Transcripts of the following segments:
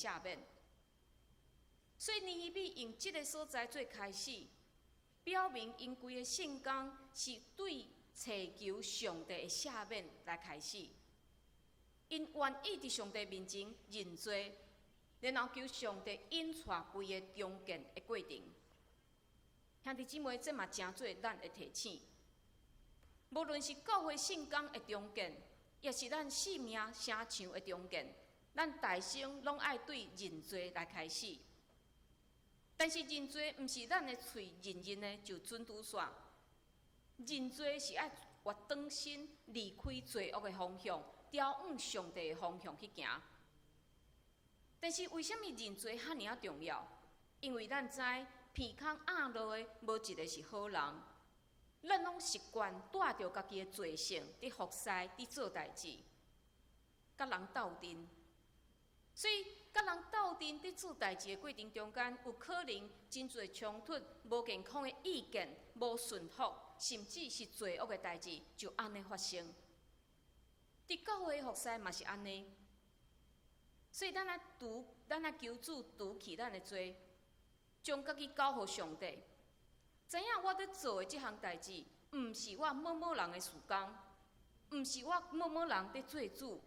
下面。所以尼希米用这个所在做开始，表明因规个圣工是对祈求上帝的下面来开始。因愿意伫上帝面前认罪，然后求上帝引带规个中建的过程。兄弟姊妹，这嘛真做咱的提醒。无论是教会圣工的中建，也是咱性命声唱的中建，咱大生拢爱对认罪来开始。但是认罪毋是咱的嘴认认的就准拄煞，认罪是爱活转身离开罪恶的方向。调往上帝的方向去行，但是为什么认罪遐尔重要？因为咱知鼻孔压落的无一个是好人，咱拢习惯带着家己的罪性伫服侍、伫做代志，甲人斗阵。所以，甲人斗阵伫做代志的过程中间，有可能真侪冲突、无健康的意见、无顺服，甚至是罪恶的代志，就安尼发生。伫教会服侍嘛是安尼，所以咱来求主除去咱的罪，将家己交互上帝。知影我伫做的即项代志，毋是我某人的事工，毋是我某人伫做主，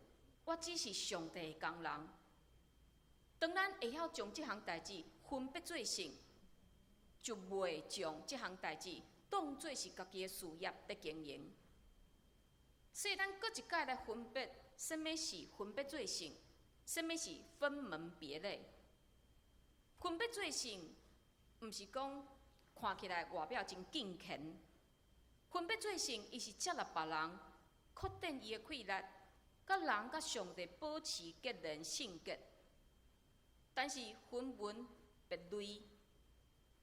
我只是上帝的工人。当咱会晓将即项代志分别做成，就袂将即项代志当作是家己的事业伫经营。所以，咱搁一摆来分别，什么是分别做成，什么是分门别类。分别做成，毋是讲看起来外表真敬虔。分别做成，伊是接纳别人，扩展伊的气力，甲人甲上帝保持结连性格。但是分门别类，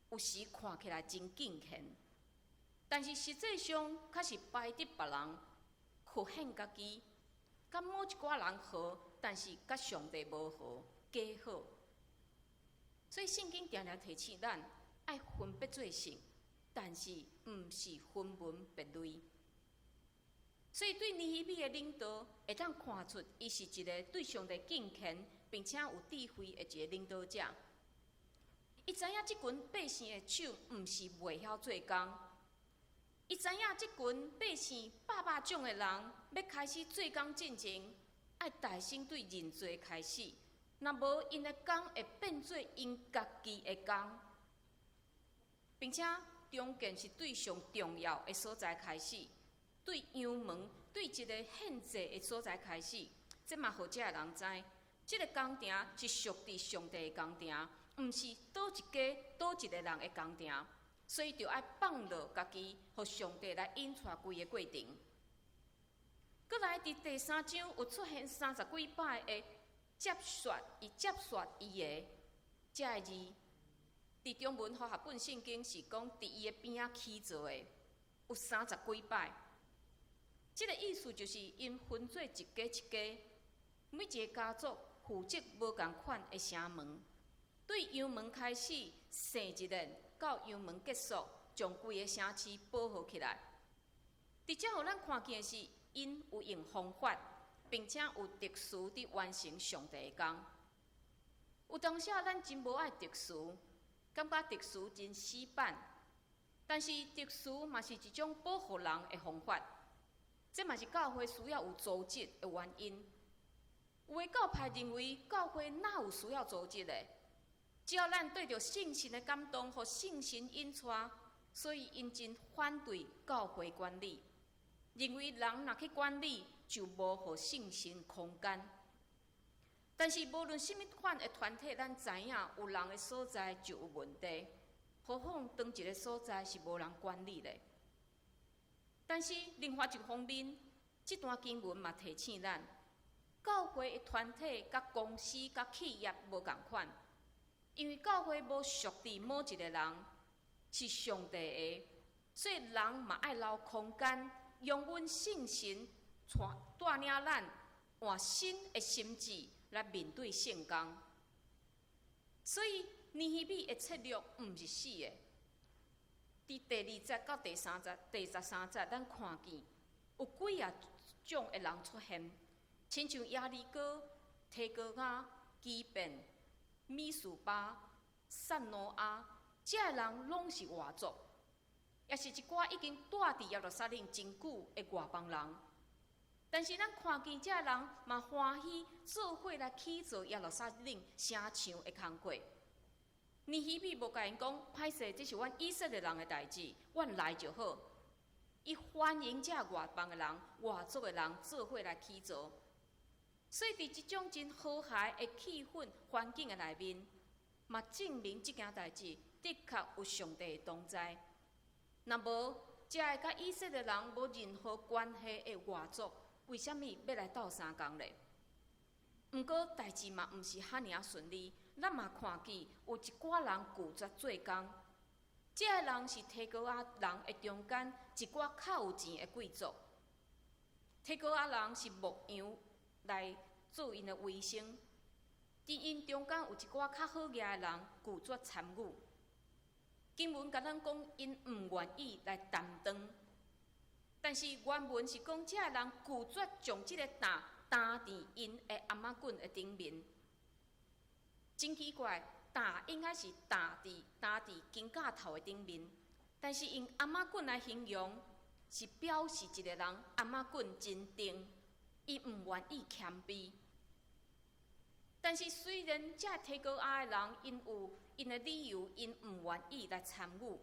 有时看起来真敬虔，但是实际上却是摆伫别人。缺陷家己，甲某一寡人好，但是甲上帝无好，假好。所以圣经常常提醒咱，爱分别做成，但是毋是分门别类。所以对尼希米的领导，会当看出伊是一个对上帝敬虔，并且有智慧的一个领导者。伊知影即群百姓的手毋是袂晓做工。伊知影即群百姓百种的人要开始做工进前，爱大声对认罪开始。若无，因的工会变做因家己的工，并且中间是对上重要的所在开始，对羊门、对一个献祭的所在开始。这嘛，互遮的人知，即个工程是属伫上帝的工程，毋是倒一家倒一个人的工程。所以，就爱放落家己，互上帝来引带规个过程。搁来伫第3章有出现30几摆的接续，伊接续伊的这个字，伫中文和合本圣经是讲伫伊的边仔起做的，有30几摆。即个意思就是因分做一家一家，每一个家族负责无共款的城门。对羊门开始生一年，到羊门结束，将规个城市保护起来。伫遮，互咱看见的是因有用方法，并且有特殊伫完成上帝的工。有当时咱真无爱特殊，感觉特殊真死板，但是特殊嘛是一种保护人的方法。这嘛是教会需要有组织的原因。有的教派认为教会哪有需要组织的？只要咱对着圣神的感动和圣神引带，所以因真反对教会管理，认为人若去管理，就无互圣神空间。但是无论什么款的团体，咱知影有人的所在就有问题，何况当一个所在是无人管理的。但是另外一方面，这段经文嘛提醒咱，教会的团体甲公司甲企业无共款。因为教会无属伫某一个人，是上帝的，所以人嘛爱留空间，用阮圣神带领咱换新的心智来面对圣工。所以尼希米的策略毋是死的。伫第2节到第13节，咱看见有几种的人出现，亲像亚利哥、提哥亚、基遍、米苏巴、萨诺亚，这个人拢是外族，也是一寡已经住伫耶路撒冷真久的外邦人。但是咱看见这个人嘛欢喜做伙来起造耶路撒冷城墙的工课。尼希米无甲因讲，歹势，这是阮以色列人的代志，阮来就好。伊欢迎这外邦的人、外族的人做伙来起造。所以伫即种真和谐的气氛环境的内面，嘛证明即件代志的确有上帝的同在。若无，这个甲以色列人无任何关系的外族，为虾米要来斗相共呢？毋过代志嘛，毋是遐尔顺利。咱嘛看见有一寡人拒绝做工，这个人是提哥仔人的中间一寡较有钱的贵族。提哥仔人是牧羊来做因的维生，伫因中间有一寡较好业的人拒绝参与。经文甲咱讲，因毋愿意来担当。但是原文是讲，这个人拒绝将即个担伫因的阿妈棍的顶面。真奇怪，担应该是担伫金架头的顶面，但是用阿妈棍来形容，是表示一个人阿妈棍真重，伊毋愿意谦卑。但是虽然这提哥仔的人因有因的理由，因毋愿意来参与，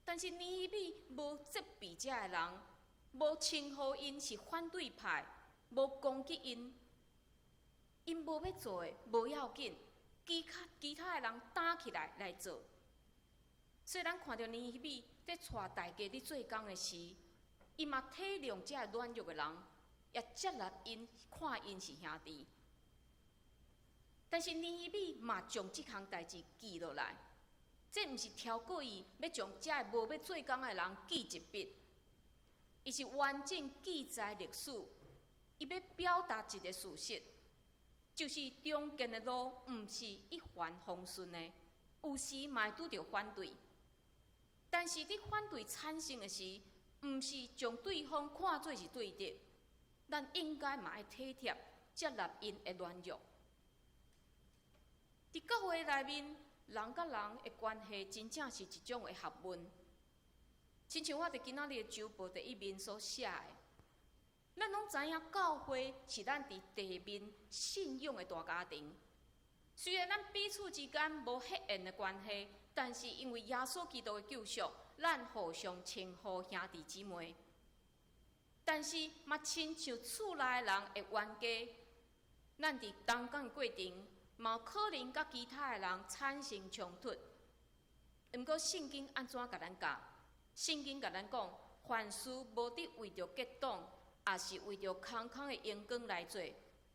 但是尼希米无责备这个人，无称呼因是反对派，无攻击因。因无要做的无要紧，其他的人打起来做。所以咱看到尼希米在带大家伫做工的时，伊嘛体谅这个软弱的人，也接纳因，看因是兄弟。但是尼希米嘛将即项代志记落来，这毋是超过伊要将这个无要做工的人记一笔，伊是完整记载历史，伊要表达一个事实，就是中间的路毋是一帆风顺的，有时嘛会拄着反对。但是伫反对产生的时，毋是将对方看作是对的，咱应该嘛要体贴接纳因的软弱。伫教会内面，人甲人的关系真正是一种的学问。亲像我伫今仔日的周报第一面所写的，咱拢知影教会是咱伫地面信仰的大家庭。虽然咱彼此之间无血缘的关系，但是因为耶稣基督的救赎，咱互相称呼兄弟姊妹。但是嘛，亲像厝内人的冤家，咱伫同工的过程，嘛有可能甲其他的人产生冲突。毋过圣经安怎甲咱教？圣经甲咱讲，凡事无得为着结党，也是为着空空的阳光来做，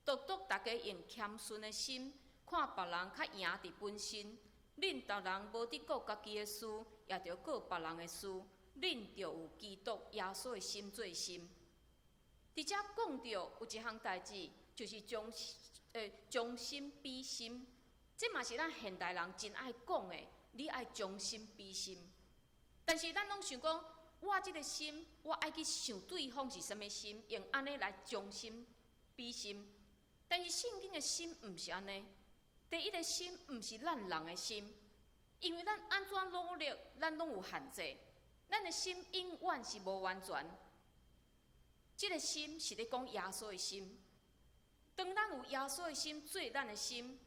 独大家用谦逊的心，看别人较赢伫本身。恁逐人无得顾家己的事，也着顾别人的事。恁着有基督耶稣的心做心。伫遮讲到有一项代志，就是将心比心，这嘛是咱现代人真爱讲的。你爱将心比心，但是咱拢想讲，我即个心，我爱去想对方是啥物心，用安尼来将心比心。但是圣经的心毋是安尼，第一个心毋是咱人的心，因为咱安怎努力，咱拢有限制，咱的心永远是无完全。即个心是咧讲耶稣的心。当咱有耶稣的心做咱的心，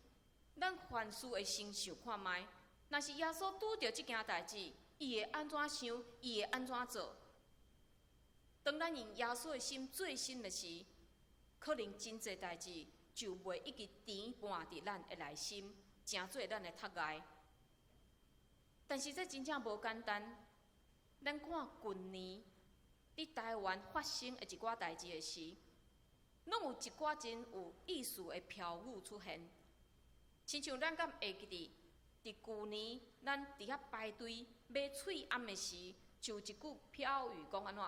咱凡事会先想看卖。若是耶稣拄着即件代志，伊会安怎想，伊会安怎做？当咱用耶稣的心做心的时，可能真侪代志就袂一直填满伫咱的内心，成做咱的ท็癌。但是这真正无简单。咱看近年伫台湾发生的一寡代志的时，拢有一寡真有意思的飘语出现，亲像咱敢会记伫去年，咱伫遐排队买喙罨的时，就有一句飘语讲安怎？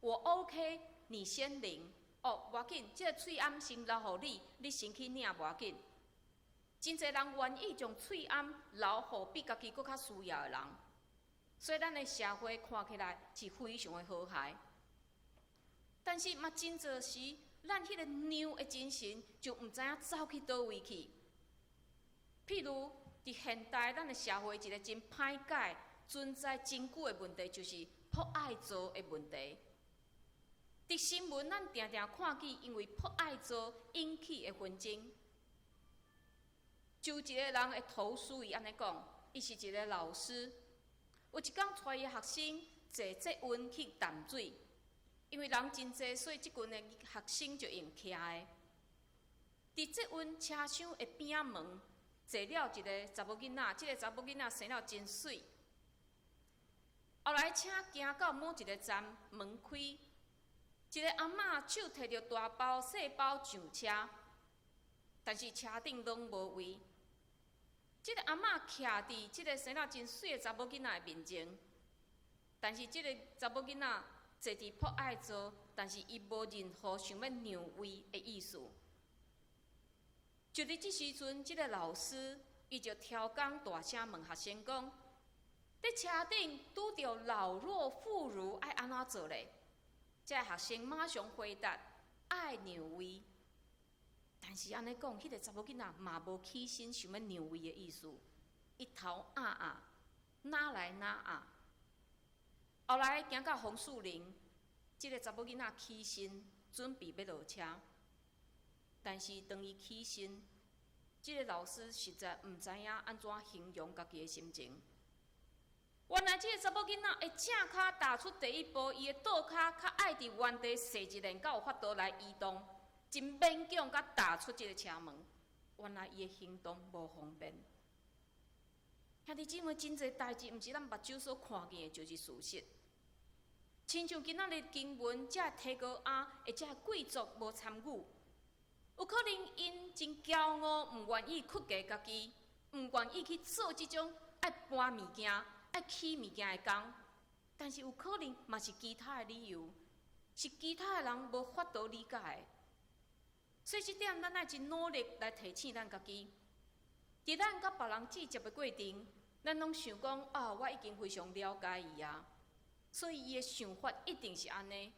我 OK， 你先领。哦，无要紧，这个喙罨先留互你，你先去领无要紧。真侪人愿意将喙罨留互比家己搁较需要的人，所以咱的社会看起来是非常的和谐。但是嘛，真侪时，咱迄个娘的精神就毋知影走去倒位去。譬如伫现代咱的社会，一个真歹解、存在真久的问题，就是迫爱族的问题。伫新闻，咱常常看见因为迫爱族引起的纷争。就一个人会投诉伊安尼讲，伊是一个老师，有一天带伊学生坐捷运去淡水，因为人真济，所以即群的学生就用徛的。伫捷运车厢的边仔门坐了一个查某囡仔，即个查某囡仔生了真水。后来车行到某一个站，门开，一个阿嬷手摕着大包细包上车，但是车顶拢无位。即个阿嬷徛伫即个生了真水的查某囡仔的面前，但是即个查某囡仔坐伫迫爱座，但是伊无任何想要让位的意思。就伫即时阵，即个老师伊就超工大声问学生讲：伫车顶拄着老弱妇孺，爱安怎做咧？即个学生马上回答：爱让位。但是安尼讲，迄个查某囡仔嘛无起身想要让位的意思，伊头压压，哪来哪压。后来行到红树林，即个查某囡仔起身，准备要落车。但是当伊起身，即个老师实在毋知影安怎形容家己的心情。原来即个查某囡仔会正脚踏出第一步，伊的倒脚较爱伫原地踅一轮，才有法度来移动。真勉强，甲踏出即个车门，原来伊的行动无方便。兄弟姊妹，真侪代志，毋是咱目睭所看见的，就是事实。亲像今仔日经文，遮提高仔，或者贵族无参与，有可能因真骄傲，毋愿意屈家家己，毋愿意去做即种爱搬物件、爱起物件的工。但是有可能嘛是其他的理由，是其他的人无法度理解的。所以这点，咱爱真努力来提醒咱家己。伫咱甲别人直接的过程，咱拢想讲我已经非常了解伊啊，所以伊的想法一定是安尼。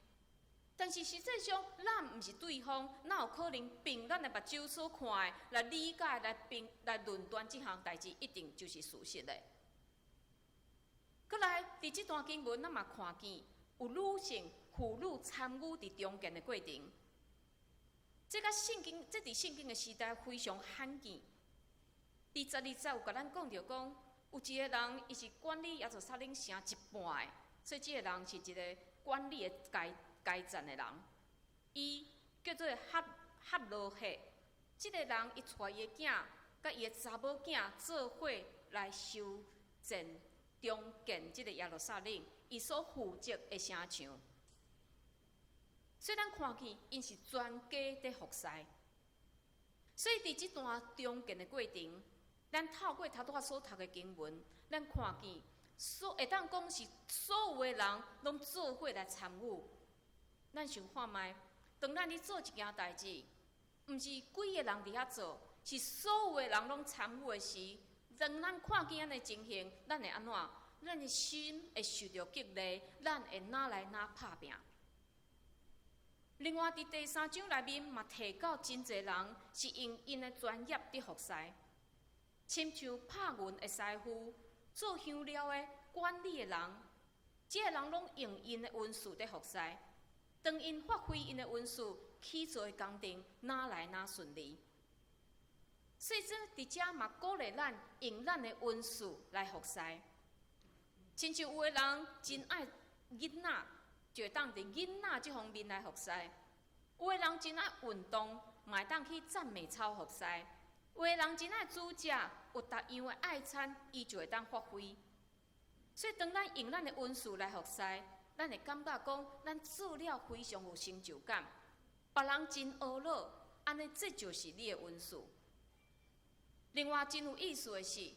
但是实际上，咱毋是对方，哪有可能凭咱的目睭所看的来理解、来论断这项代志，一定就是事实嘞？搁来，伫这段经文，咱嘛看见有女性、妇女参与伫中间的过程。这伫圣经的时代非常罕见。伫12节有甲咱讲着讲，有一个人伊是管理耶路撒冷城一半的，所以这个人是一个管理的阶层的人。伊叫做哈罗赫。这个人伊带伊的囝甲伊的查某囝做伙来修建重建这个耶路撒冷，伊所负责的城墙。所以咱看见，因是全家在服侍。所以伫这段中间的过程，咱透过头拄所读的经文，咱看见会当讲是所有的人拢做伙来参与。咱想看卖，当咱咧做一件代志，毋是几个人伫遐做，是所有的人拢参与的时，当咱看见安尼情形，咱会安怎？咱的心会受到激励，咱会哪来哪拍拼。另外，伫第3章内面嘛提到真侪人是用因的专业伫服侍，亲像拍银的师傅、做香料的管理的人，这个人拢用因的文字伫服侍。当因发挥因的文字，去做的工程哪来哪顺利。所以伫遮嘛鼓励咱用咱的文字来服侍。亲像有的人真爱囡仔。就会当伫囡仔即方面来服侍。有的人真爱运动，嘛会当去赞美操服侍。有的人真爱煮食，有逐样的爱餐，伊就会当发挥。所以当咱用咱的文字来服侍，咱会感觉讲，咱做了非常有成就感。别人真懊恼，安尼这就是你的文字。另外真有意思的是，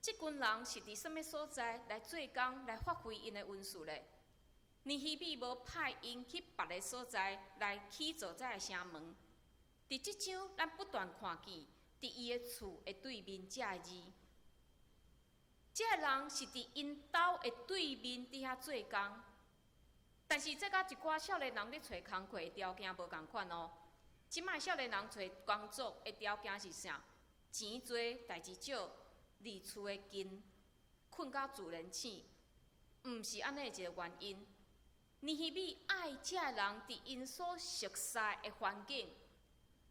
即群人是伫什么所在来做工来发挥因的文字咧？尼希米无派因去别个所在来起造这个城门。伫即章，咱不断看见，伫伊的厝的对面这个字，这个人是伫因兜的对面伫遐做工。但是这甲一寡少年人咧找工课的条件无共款哦。即摆少年人找工作的条件是啥？钱多代志少，离厝的近，困到自然醒，毋是安尼一个原因。尼希米爱遮个人伫因所熟悉的环境，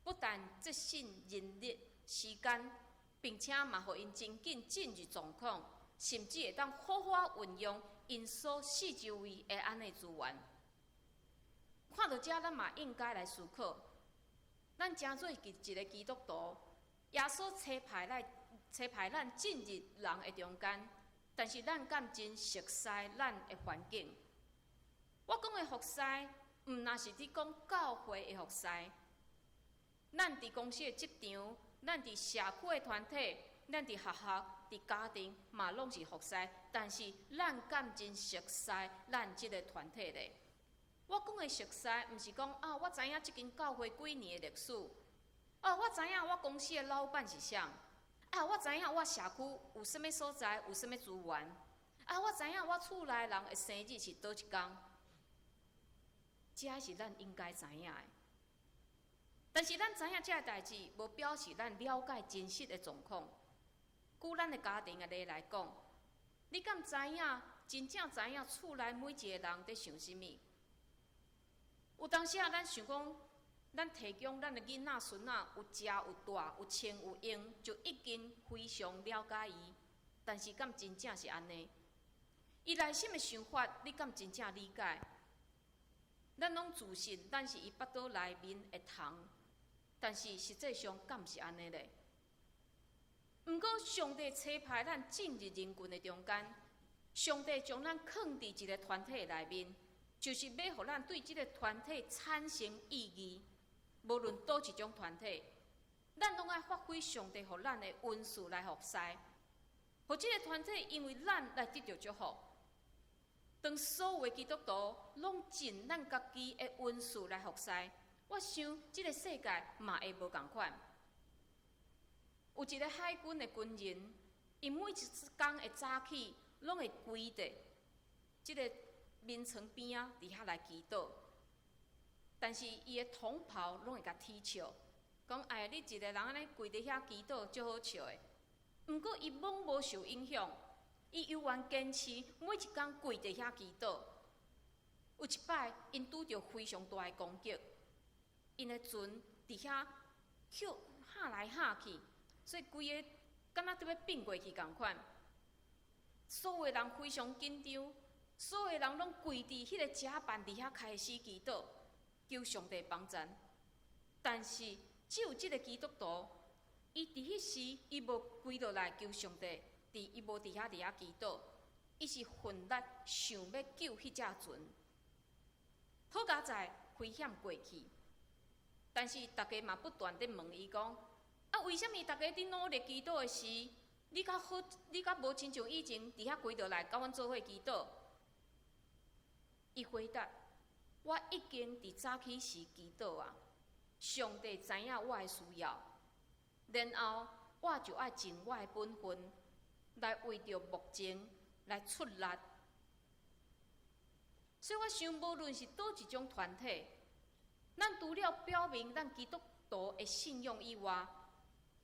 不但节省人力时间，并且嘛，互因真紧进入状况，甚至会当好好运用因所四周围的安尼资源。看到遮，咱嘛应该来思考，咱诚做一个基督徒，耶稣差派咱进入人的中间，但是咱敢真熟悉咱的环境？我讲的服侍，毋那是伫讲教会的服侍，咱伫公司的职场，咱伫社区的团体，咱伫学校、伫家庭嘛，拢是服侍。但是咱敢真熟悉咱即个团体咧？我讲的熟悉，毋是讲我知影即间教会几年的历史，我知影我公司的老板是啥，我知影我社区有啥物所在，有啥物资源，我知影我厝内人的生日是倒一天。这是咱应该知影的，但是咱知影这个代志，无表示咱了解真实的状况。举咱的家庭的例来讲，你敢知影？真正知影厝内每一个人在想啥物？有当时咱想讲，咱提供咱的囡仔孙仔有食有住有穿有用，就已经非常了解伊。但是敢真正是安尼？伊内心的想法，你敢真正理解？咱拢自信，咱是伊腹肚内面的虫，但是实际上敢是安尼咧？毋过上帝差派咱进入人群的中间，上帝将咱放伫一个团体内面，就是要互咱对即个团体产生意义。无论倒一种团体，咱拢爱发挥上帝互咱的恩赐来服侍，互即个团体因为咱来得到祝福。当所有的基督徒拢尽咱家己的恩赐来服侍，我想即个世界嘛会无共款。有一个海军的军人，伊每一天会早起，拢会跪伫即个眠床边仔伫遐来祈祷。但是伊的同袍拢会甲踢笑，讲你一个人安尼跪伫遐祈祷，足好笑的。毋过伊罔无受影响。伊犹原坚持每一天跪伫遐祈祷。有一摆，因拄着非常大的攻击，因的船伫遐喊来喊去，所以规个敢若伫要并过去共款。所有人非常紧张，所有人拢跪伫迄个甲板伫遐开始祈祷，求上帝帮助。但是只有即个基督徒，伊伫迄时伊无跪落来求上帝。伊无伫遐祈祷，伊是奋力想要救迄只船。好佳在危险过去，但是大家嘛不断地问伊讲：为什么大家伫努力祈祷的时，你较好，你较无亲像以前伫遐跪落来甲阮做伙祈祷？伊回答：我已经伫早起时祈祷啊，上帝知影我的需要，然后我就爱尽我的本分。来为着目前来出力，所以我想，无论是倒一种团体，咱除了表明咱基督徒的信仰以外，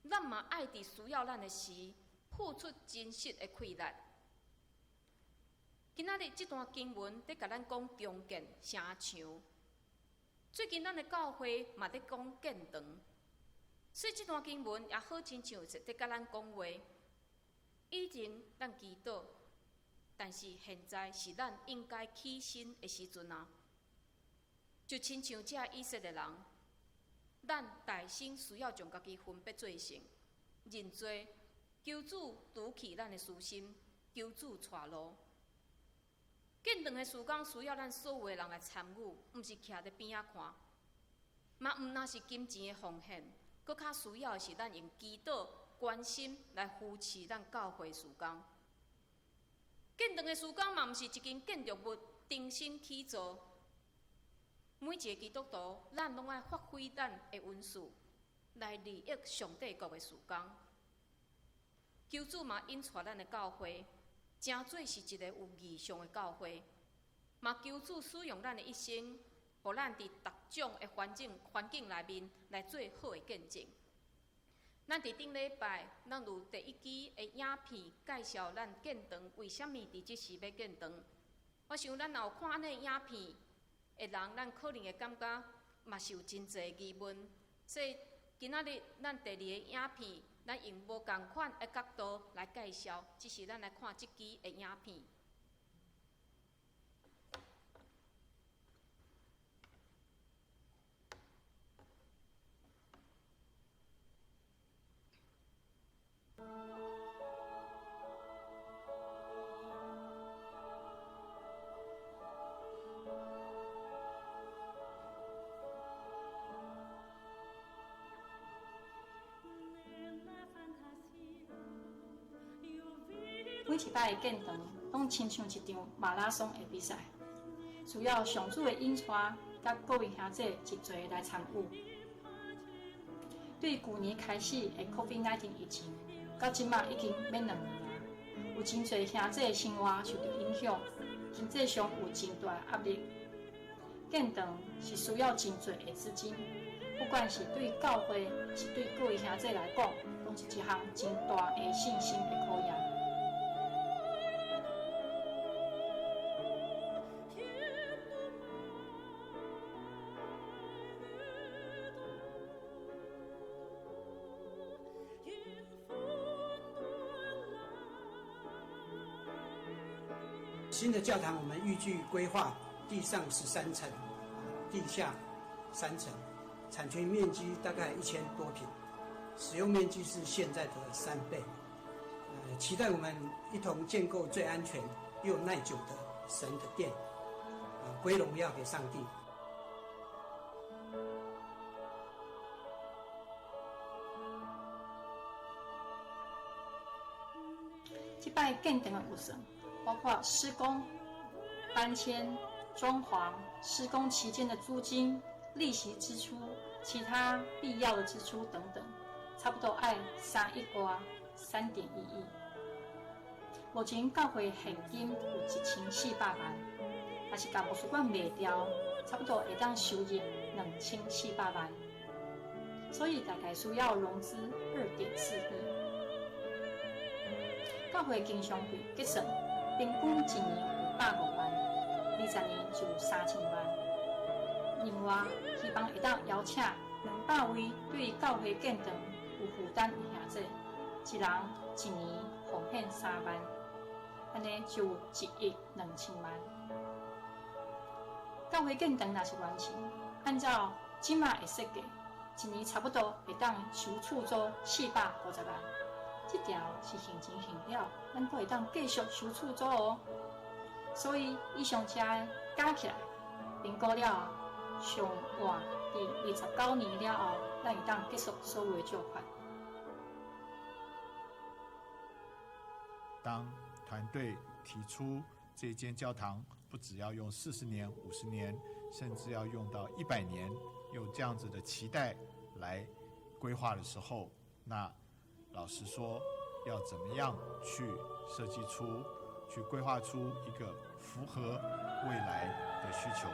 咱嘛爱伫需要咱的时，付出真实的气力。今仔日这段经文在甲咱讲重建城墙，最近咱的教会嘛在讲建堂，所以这段经文也好亲像是在甲咱讲话。以前咱祈祷，但是现在是咱应该起身的时阵啊！就亲像这以色列人，咱大心需要将家己分别做成，认罪，求主除去咱的私心，求主带路。建堂的事工需要咱所有的人来参与，毋是徛伫边仔看，嘛毋那是金钱的奉献，搁较需要的是咱用祈祷。关心来扶持咱教会事工，建堂的事工嘛，毋是一间建筑物重新起造。每一个基督徒，咱拢爱发挥咱的恩赐，来利益上帝国的事工。求主嘛引带咱的教会，诚做是一个有异象的教会。嘛求主使用咱的一生，互咱伫各种的环境内面来做好的见证。咱伫顶礼拜，咱有第一支的影片介绍咱建堂为虾米伫即时要建堂。我想咱若有看安尼影片的人，咱可能会感觉嘛是有真侪疑问。所以今仔日咱第二个影片，咱用无共款的角度来介绍，只是咱来看即支的影片。每一摆的建堂，拢亲像一场马拉松的比赛，需要上主的引带，甲各位兄弟一齐来参与。对去年开始的 COVID-19 疫情，到即马已经要2年啊，有真侪兄弟的生活受到影响，经济上有真大压力。建堂是需要真侪的资金，不管是对教会，是对各位兄弟来讲，拢是一项真大的信心的考验。新的教堂，我们预计规划地上13层，地下3层，产权面积大概1000多坪，使用面积是现在的3倍。期待我们一同建构最安全又耐久的神的殿，归荣耀给上帝。这摆建堂的预算包括施工、搬迁、装潢、施工期间的租金、利息支出、其他必要的支出等等，差不多爱3亿外3.1亿。目前教会现金有1400万，但是甲美术馆卖掉，差不多会当收入2400万，所以大概需要融资2.4亿。教会经常会计算，平均1年有105万，20年就有3000万。另外，希望会当邀请200位对教会建堂有负担的兄弟，一人1年奉献3万，安尼就有1亿2000万。教会建堂若是完成，按照即马的设计，1年差不多会当收厝租450万。这条是现钱现了，咱阁会当继续收厝租哦。所以以上这加起来，评估了后，上晚伫29年了后，咱会当结束所有的借款。当团队提出这间教堂不只要用40年、50年，甚至要用到100年，有这样子的期待来规划的时候，那老实说，要怎么样去设计出、去规划出一个符合未来的需求，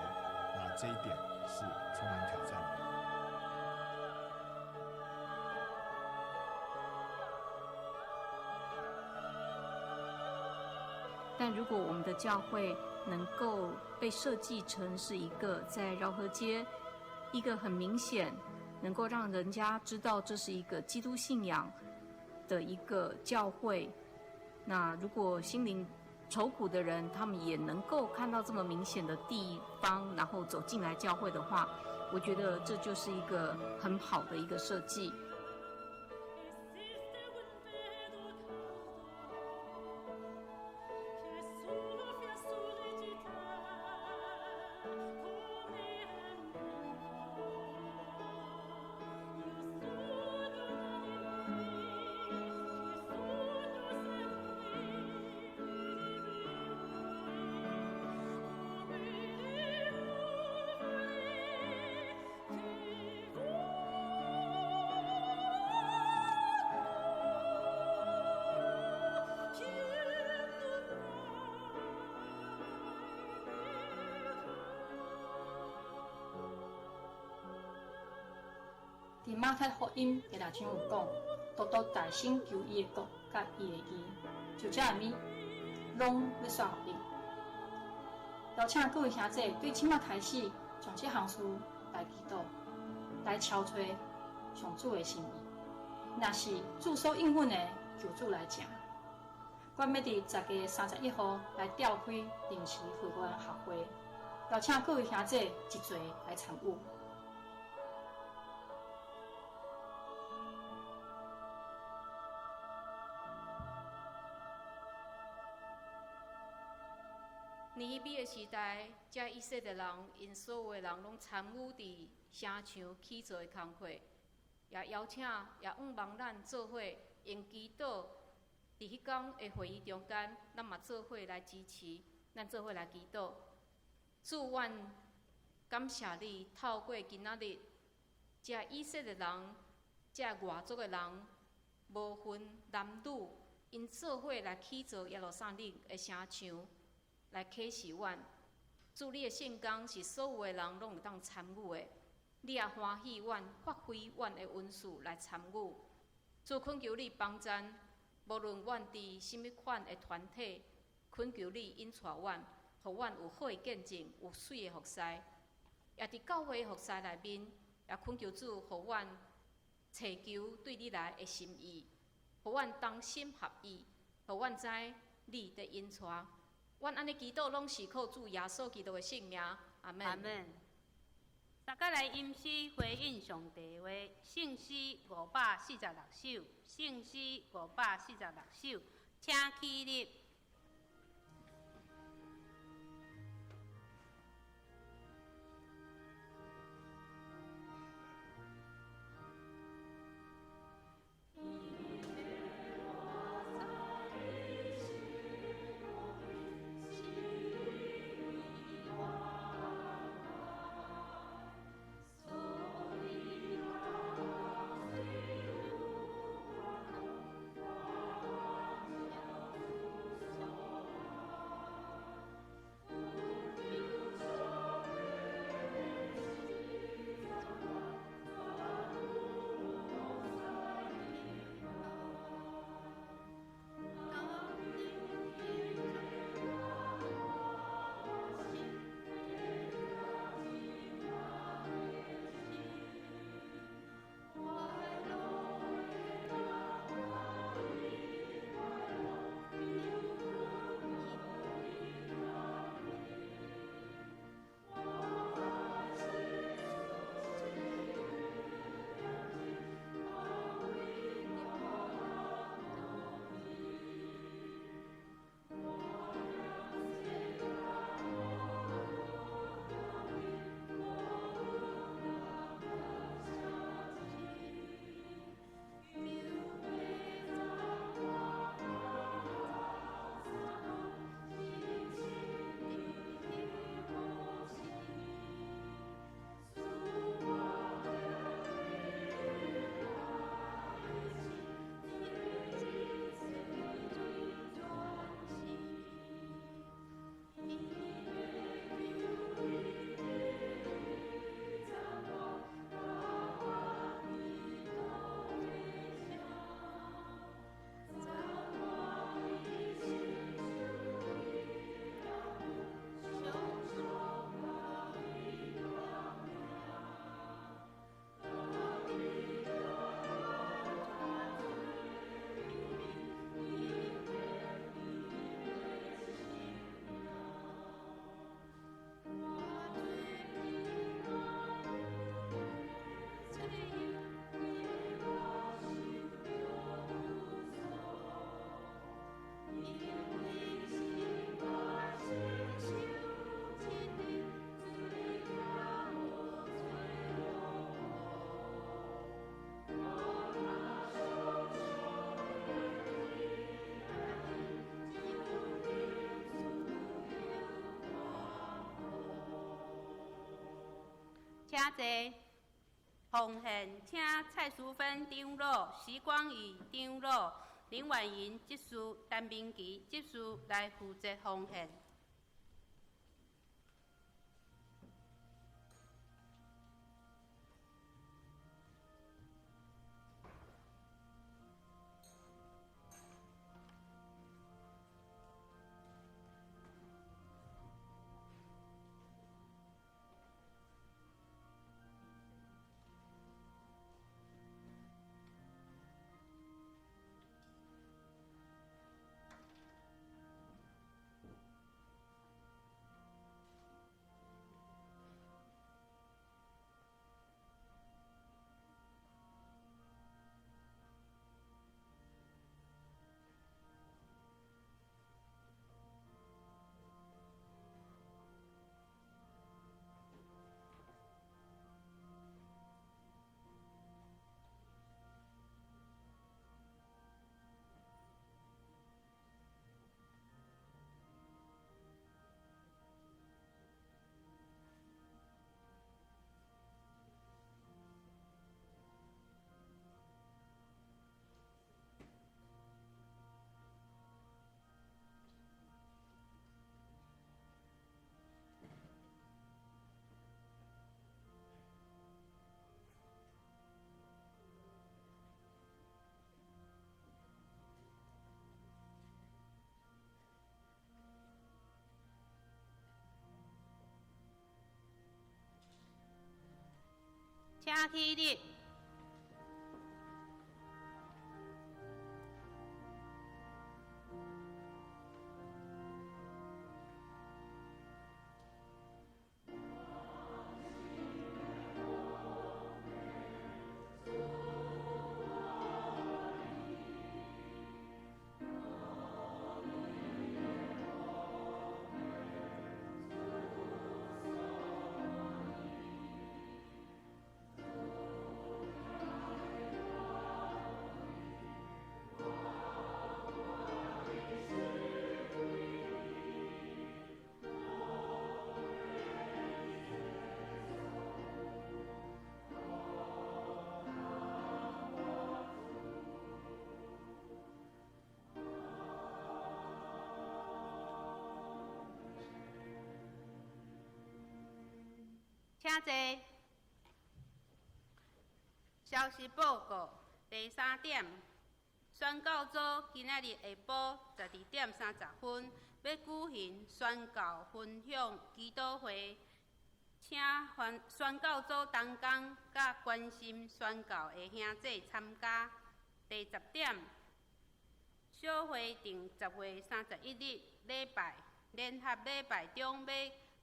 那这一点是充满挑战的。但如果我们的教会能够被设计成是一个在饶河街，一个很明显能够让人家知道这是一个基督信仰的一个教会，那如果心灵愁苦的人，他们也能够看到这么明显的地方，然后走进来教会的话，我觉得这就是一个很好的一个设计。伫马太福音第6章有讲，独独大声求伊的国甲伊的义，就这下面拢要煞予你。邀请各位兄弟对即马开始，将这项事来祈祷，来敲吹上主的心意。若是主所应允的，就主来请。阮要伫10月31号来召开临时会员学会，邀请各位兄弟一齐来参与。尼希米的时代，遮以色列人因所有的人拢参与伫城墙起造的工课，也邀请也仰望咱做伙用祈祷。伫迄天的会议中间，咱嘛做伙来支持，咱做伙来祈祷。主，阮感谢你，透过今仔日，遮以色列人、遮外族的人，无分男女，因做伙来起造耶路撒冷的城墙。来启示阮，主你的圣工是所有的人拢有当参与的，你也欢喜阮发挥阮的恩赐来参与。主恳求你帮赞，无论阮伫甚物款的团体，恳求你引带阮，互阮有好的见证，有水的服侍，也伫教会的服侍内面，也恳求主，互阮祈求对你来的心意，互阮同心合意，互阮知你的引带。阮安尼祈祷，拢是靠主耶稣基督的圣名，阿门。阿门。大家来吟诗回应上帝的话，圣诗546首，圣诗546首，请起立。请坐。奉献请蔡淑芬长老、徐光义长老、林婉莹执事、陈明琪执事来负责奉献。请起立。请坐。消息报告第3点，宣教组今仔日下晡12:30要举行宣教分享祈祷会，请宣教组同工甲关心宣教的兄弟参加。第10点，小会定10月31日礼拜联合礼拜中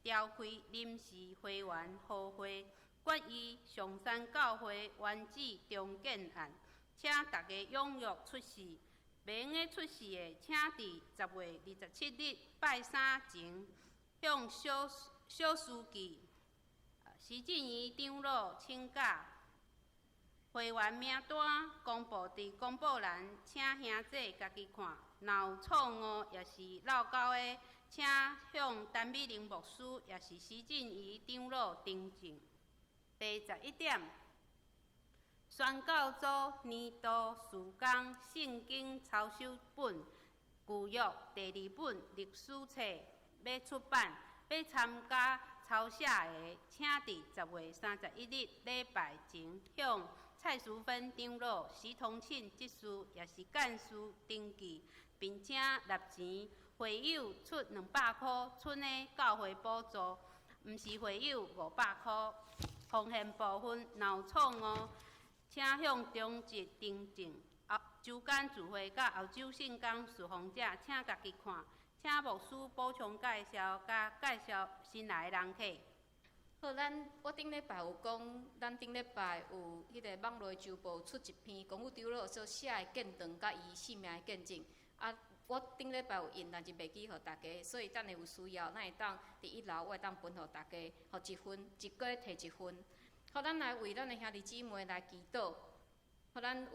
要召开临时会员好会，决议上山教会原址重建案，请大家踊跃出席。袂用的出席的，请伫10月27日拜三前，向小书记徐静怡长老请假。会员名单公布伫公布栏，请兄弟家己看。若有错误也是漏交的，请向陈美玲牧师也是徐静怡长老订正。第11点，宣教组年度事工圣经抄手本旧约第2本历史册要出版，要参加抄写的，请伫10月31日礼拜前向蔡淑芬长老、徐同庆执事也是干事登记，并且纳钱。会友出200块，剩的教会补助，毋是会友500块。奉献部分若有错误，请向中级订正。周间聚会甲后周圣工侍奉者，请家己看。请牧师补充介绍，甲介绍新来的人客。好，我顶礼拜有讲，咱顶礼拜有迄个网络周报出一篇公务长老所写的见证，甲伊性命的见证。我顶礼拜有印，但是袂记互大家，所以等下有需要，咱会当伫1楼，我会当分互大家，互1分，一个摕1分。好，咱来为咱的兄弟姊妹来祈祷。好，咱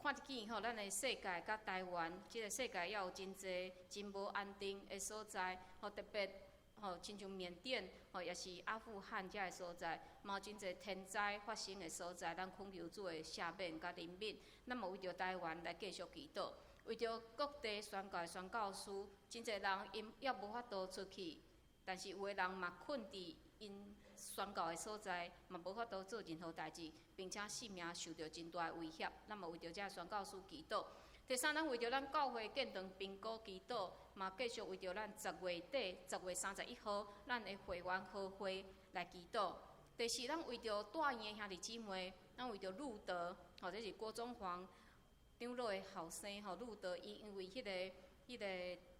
看一见吼，咱的世界甲台湾，即个世界也有真侪真无安定的所在，吼特别吼，亲像缅甸，吼也是阿富汗遮个所在，嘛有真侪天灾发生的所在，咱恳求主的赦免甲怜悯。咱嘛为着台湾来继续祈祷。为着各地宣教的宣教师，真侪人因也无法度出去，但是有的人嘛困伫因宣教的所在，嘛无法度做任何代志，并且性命受到真大的威胁。咱嘛为着这宣教师祈祷。第三，咱为着咱教会建堂评估祈祷，嘛继续为着咱10月底10月31号咱的会员好会来祈祷。第四，咱为着大院的兄弟姊妹，咱为着路德，或者是郭宗煌长老的后生吼，路德伊因为迄个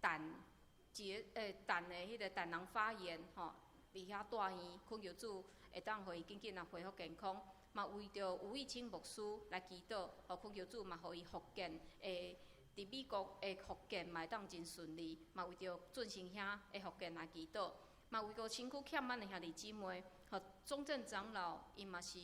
胆的迄个胆囊发炎吼，伫遐大院，恳求主会当互伊紧紧恢复健康。嘛为着吴义清牧师来祈祷，互恳求主嘛，互伊复健伫美国的复健嘛会当真顺利。嘛为着准先兄的复健来祈祷。嘛为着身躯欠满的兄弟姊妹，吼中正长老伊嘛是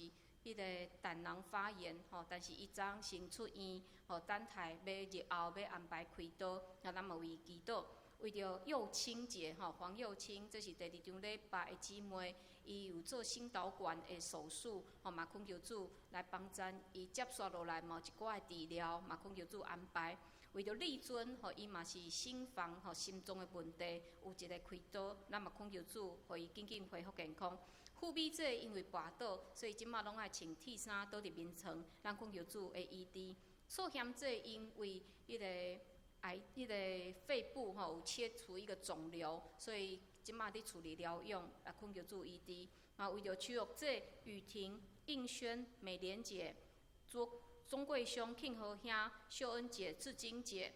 迄个胆囊发炎吼，但是伊昨先出院，吼等待日后要安排开刀，那咱嘛为伊祈祷。为着幼青节吼，黄幼青，这是第2场礼拜的姊妹，伊有做心导管的手术，吼嘛恳求主来帮助伊接续落来嘛有一寡的治疗，嘛恳求主安排。为着立尊吼，伊嘛是心房吼心脏的问题，有一个开刀，咱嘛恳求主，互伊紧紧恢复健康。富美姐因为跋倒，所以即马拢爱穿铁衫倒伫眠床，咱恳求主会医治。素贤姐因为迄个肺部吼有切除一个肿瘤，所以即马伫处理疗养，来恳求主医治。嘛，为着邱玉姐、雨婷、应轩、美莲姐、钟贵兄、庆和兄、秀恩姐、志金姐、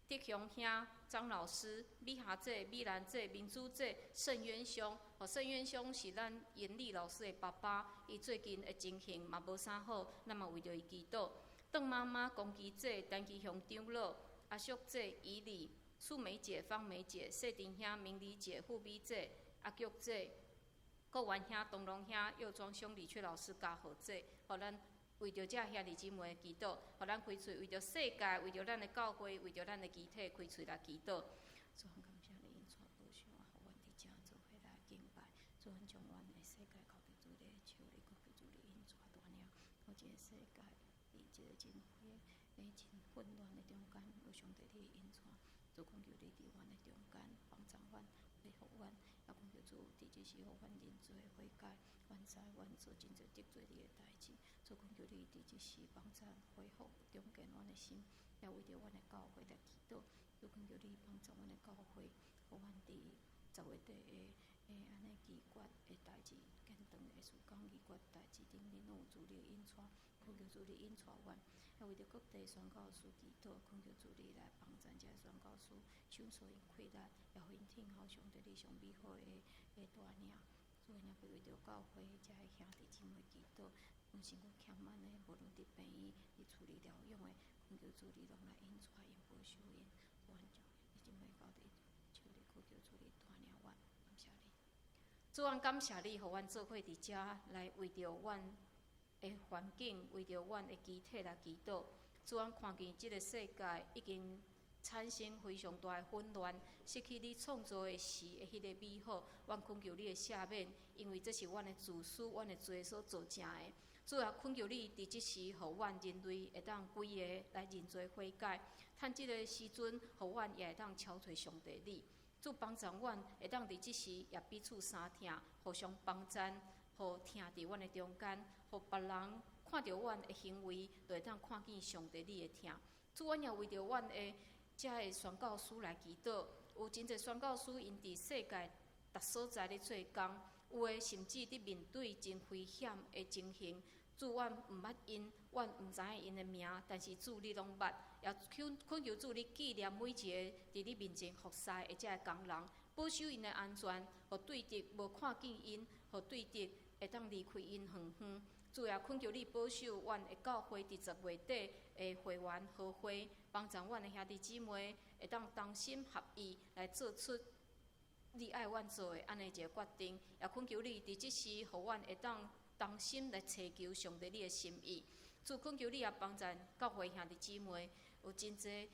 德雄兄、张老师、米霞姐、米兰姐、明珠姐、盛渊兄。盛渊兄是咱严丽老师的爸爸，伊最近的情形嘛无啥好，咱嘛为着伊祈祷。邓妈妈、龚基姐、陈其雄长老、阿淑姐、怡丽、素梅姐、方梅姐、谢婷兄、明理姐、富美姐、阿菊姐、郭元兄、东龙兄、幼庄兄、李雀老师家和姐，互咱为着这兄弟姊妹祈祷，互咱开喙为着世界，为着咱的教会，为着咱的集体开喙来祈祷。主很感谢你因带保守啊，互阮伫遮做伙来敬拜。主很将阮的世界交给主你的手里，交给主你因带大领。我这个世界伫一个真灰、真混乱的中间，有上帝你的因带。主恳求你伫阮的中间帮助阮，恢复阮，也恳求主伫即时互阮认罪悔改。阮知阮做真侪得罪你的代志，主恳求你伫即时帮助恢复重建阮的心，也为着阮的教会来祈祷。主恳求你帮助阮的教会，互阮伫10月底安尼祈决的代志，建堂的事工祈决代志顶面拢有主你的引带，恳求主你引带阮，也为着各地宣教士祈祷，恳求主你来帮助这宣教士，手所因溃烂，也互因听候上帝你上美好的带领。所以，也为着教会遮个兄弟姊妹祈祷，阮身躯欠满的，无论伫病院、伫处理疗养的，恳求主你拢来引带因、保守因，主安将伊姊妹交伫手里，恳求主你带领阮，感谢你。主安感谢你，互阮做伙伫遮来为着阮的环境，为着阮的集体来祈祷。主安看见即个世界已经产生非常大的混乱，失去你创造的时的迄个美好。阮恳求你的赦免，因为这是阮的自私、阮的罪所造成的。主啊，恳求你伫即时，互阮人类会当规个来认罪悔改，趁即个时阵，互阮也会当超出上帝你。主帮助阮会当伫即时也彼此相听，互相帮衬，互听伫阮的中间，互别人看到阮的行为，就会当看见上帝你的听。主，阮也为着阮的遮个宣教师来祈祷，有真侪宣教师因伫世界逐所在咧做工，有诶甚至伫面对真危险诶情形。主，阮毋捌因，阮毋知影因诶名，但是主你拢捌，也恳求主你纪念每一个伫你面前服侍诶遮个工人，保守因诶安全，互对敌无看见因，互对敌会当离开因远远。主也恳求你保守阮的教会伫10月底的会员和会，帮助阮的兄弟姊妹会当同心合意来做出你爱阮做的安尼一个决定。也恳求你伫即时，互阮会当同心来祈求上帝你的心意。主恳求你也帮助教会兄弟姊妹，有真侪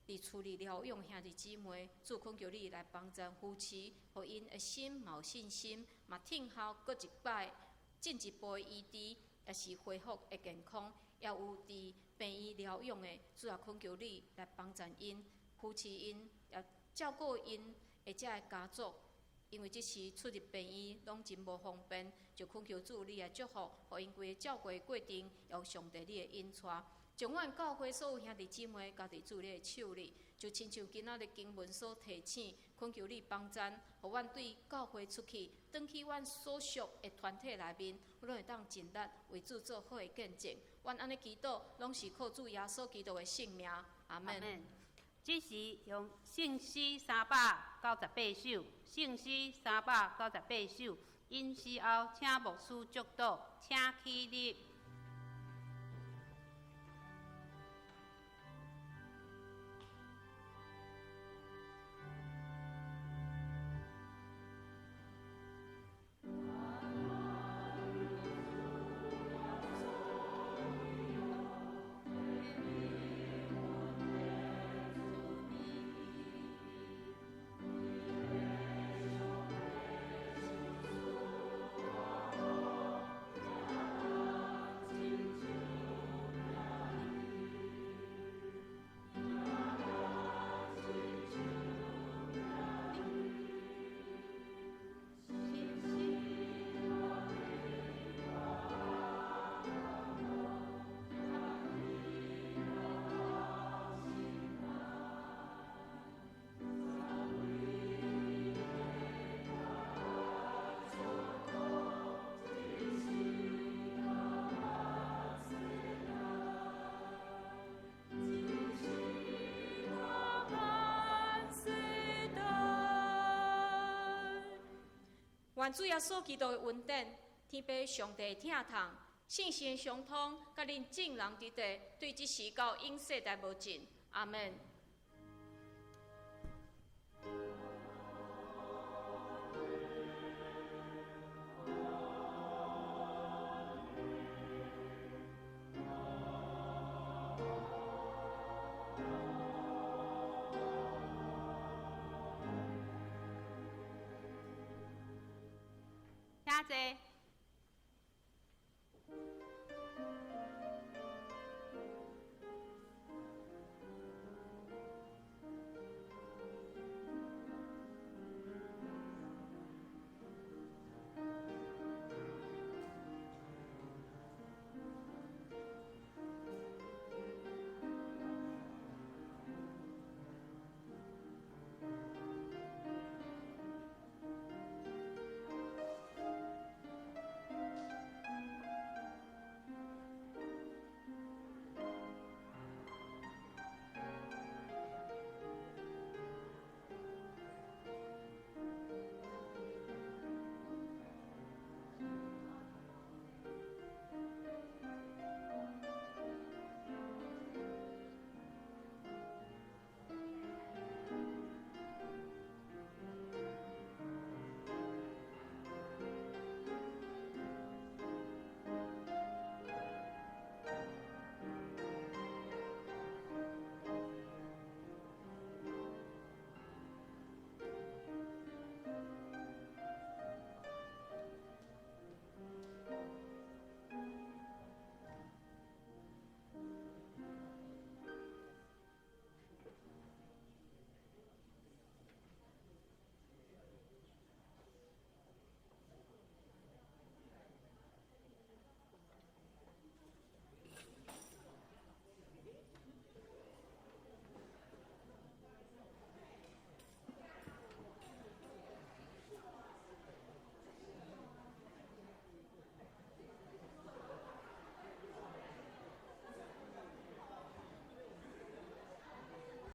伫处理疗养兄弟姊妹，主恳求你来帮助扶持，互因的心嘛有信心，嘛听候搁一摆。进一步的医治，也是恢复的健康，也有伫病院疗养的，主要恳求你来帮助因、扶持因，也照顾因的遮个家族。因为即时出入病院拢真无方便，就恳求主你来祝福，互因规个照顾的过程，也有上帝你的引带。将阮教会所有兄弟姊妹交伫主你的手里，就亲像今仔日经文所提醒，恳求你帮助，互阮对教会出去，转去阮所属的团体内面，拢会当尽力为主做好的见证。阮安尼祈祷，拢是靠主耶稣基督的圣名，阿门。即时用圣诗398首，圣诗398首，因时后请牧师祝祷，请起立。愿主耶稣基督的恩典、天父上帝的疼痛、圣神相通，甲恁众人伫地，对即时到永世代无尽。阿门。请坐。